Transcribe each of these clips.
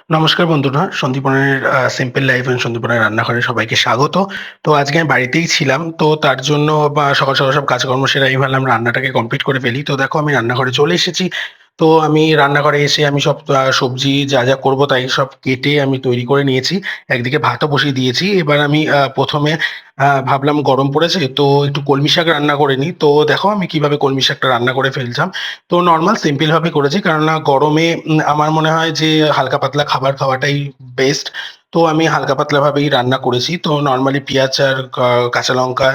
নমস্কার বন্ধুরা, সন্দীপনের simple life and সন্দীপনের রান্নাঘরে সবাইকে স্বাগত। তো আজকে আমি বাড়িতেই ছিলাম, তো তার জন্য বা সকাল সকাল সব কাজকর্ম সেরে আমি ভাবলাম রান্নাটাকে কমপ্লিট করে ফেলি। তো দেখো আমি রান্নাঘরে চলে এসেছি। তো আমি রান্নাঘরে এসে আমি সব সবজি যা যা করবো তাই সব কেটে আমি তৈরি করে নিয়েছি। একদিকে ভাতও বসিয়ে দিয়েছি। এবার আমি প্রথমে ভাবলাম গরম পড়েছে তো একটু কলমি শাক রান্না করে নিই। তো দেখো আমি কিভাবে কলমি শাকটা রান্না করে ফেলছিলাম। তো নর্মাল সিম্পল ভাবে করেছি, কেননা গরমে আমার মনে হয় যে হালকা পাতলা খাবার খাওয়াটাই বেস্ট। তো আমি হালকা পাতলা ভাবেই রান্না করেছি। তো নর্মালি পেঁয়াজ আর কাঁচা লঙ্কা,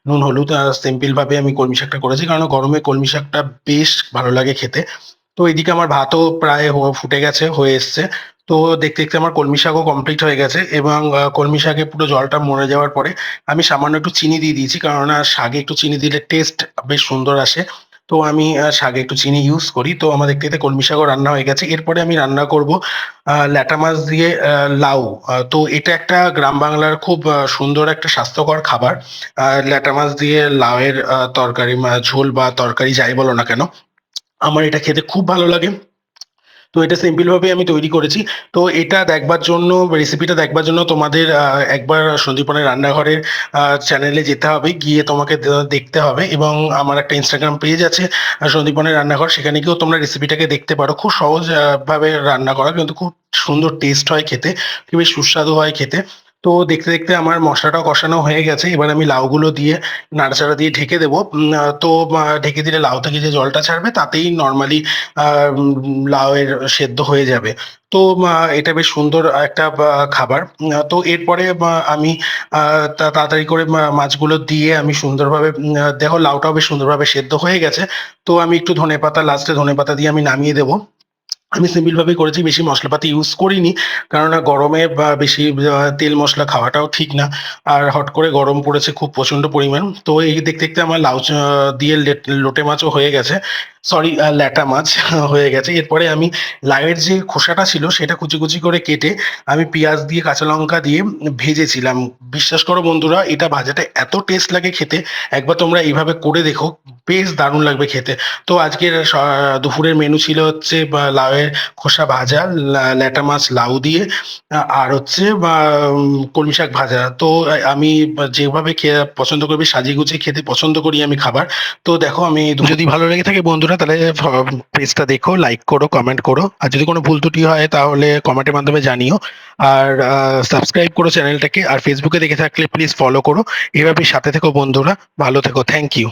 নুন হলুদ সিম্পল ভাবে আমি কলমি শাকটা করেছি, কারণ গরমে কলমি শাকটা বেশ ভালো লাগে খেতে। তো এদিকে আমার ভাতও প্রায় ফুটে গেছে, হয়ে এসছে। তো দেখতে দেখতে আমার কলমি শাকও কমপ্লিট হয়ে গেছে, এবং কলমি শাকে পুরো জলটা মরে যাওয়ার পরে আমি সামান্য একটু চিনি দিয়ে দিয়েছি, কেননা শাকে একটু চিনি দিলে টেস্ট বেশ সুন্দর আসে। তো আমি শাকে একটু চিনি ইউজ করি। তো আমার দেখতে দেখতে কলমি শাকও রান্না হয়ে গেছে। এরপরে আমি রান্না করব ল্যাটা মাছ দিয়ে লাউ। তো এটা একটা গ্রাম বাংলার খুব সুন্দর একটা স্বাস্থ্যকর খাবার। ল্যাটা মাছ দিয়ে লাউয়ের তরকারি, ঝোল বা তরকারি যাই বলো না কেন, আমার এটা খেতে খুব ভালো লাগে। তো এটা সিম্পল ভাবে আমি তৈরি করেছি। তো এটা দেখবার জন্য, রেসিপিটা দেখবার জন্য তোমাদের একবার সন্দীপনের রান্নাঘরের চ্যানেলে যেতে হবে, গিয়ে তোমাকে দেখতে হবে, এবং আমার একটা ইনস্টাগ্রাম পেজ আছে সন্দীপনের রান্নাঘর, সেখানে গিয়েও তোমরা রেসিপিটাকে দেখতে পারো। খুব সহজ ভাবে রান্না করা, কিন্তু খুব সুন্দর টেস্ট হয় খেতে, খুবই সুস্বাদু হয় খেতে। তো দেখতে দেখতে আমার মশলাটাও কষানো হয়ে গেছে। এবার আমি লাউগুলো দিয়ে নাড়াচাড়া দিয়ে ঢেকে দেবো। তো ঢেকে দিলে লাউ থেকে যে জলটা ছাড়বে তাতেই নর্মালি লাউয়ের সেদ্ধ হয়ে যাবে। তো এটা বেশ সুন্দর একটা খাবার। তো এরপরে আমি তাড়াতাড়ি করে মাছগুলো দিয়ে আমি সুন্দরভাবে, দেখো লাউটাও বেশ সুন্দরভাবে সেদ্ধ হয়ে গেছে। তো আমি একটু ধনেপাতা, লাস্টে ধনেপাতা দিয়ে আমি নামিয়ে দেবো। আমি সিম্পল ভাবেই করেছি, বেশি মশলাপাতি ইউজ করিনি, কেননা গরমে বা বেশি তেল মশলা খাওয়াটাও ঠিক না। আর হট করে গরম পড়েছে খুব প্রচন্ড পরিমাণ। তো এই দেখতে দেখতে আমার লাউ দিয়ে লোটে মাছও হয়ে গেছে। সরি, ল্যাটা মাছ হয়ে গেছে। এরপরে আমি লাউয়ের যে খোসাটা ছিল সেটা কুচি কুচি করে কেটে আমি পেঁয়াজ দিয়ে কাঁচা লঙ্কা দিয়ে ভেজেছিলাম। বিশ্বাস করো বন্ধুরা, এটা ভাজাটা এত টেস্ট লাগে খেতে, একবার তোমরা এইভাবে করে দেখো, বেশ দারুণ লাগবে খেতে। তো আজকের দুপুরের মেনু ছিল হচ্ছে লাউয়ের খোসা ভাজা, ল্যাটা মাছ লাউ দিয়ে, আর হচ্ছে কলমি শাক ভাজা। তো আমি যেভাবে খেয়ে পছন্দ করবি, সাজিয়ে গুছিয়ে খেতে পছন্দ করি আমি খাবার। তো দেখো আমি যদি ভালো লেগে থাকে বন্ধুরা, তাহলে পেজটা দেখো, লাইক করো, কমেন্ট করো, আর যদি কোনো ভুল ত্রুটি হয় তাহলে কমেন্টের মাধ্যমে জানিও। আর সাবস্ক্রাইব করো চ্যানেলটাকে, আর ফেসবুকে দেখে থাকলে প্লিজ ফলো করো। এভাবে সাথে থেকো বন্ধুরা, ভালো থেকো, থ্যাংক ইউ।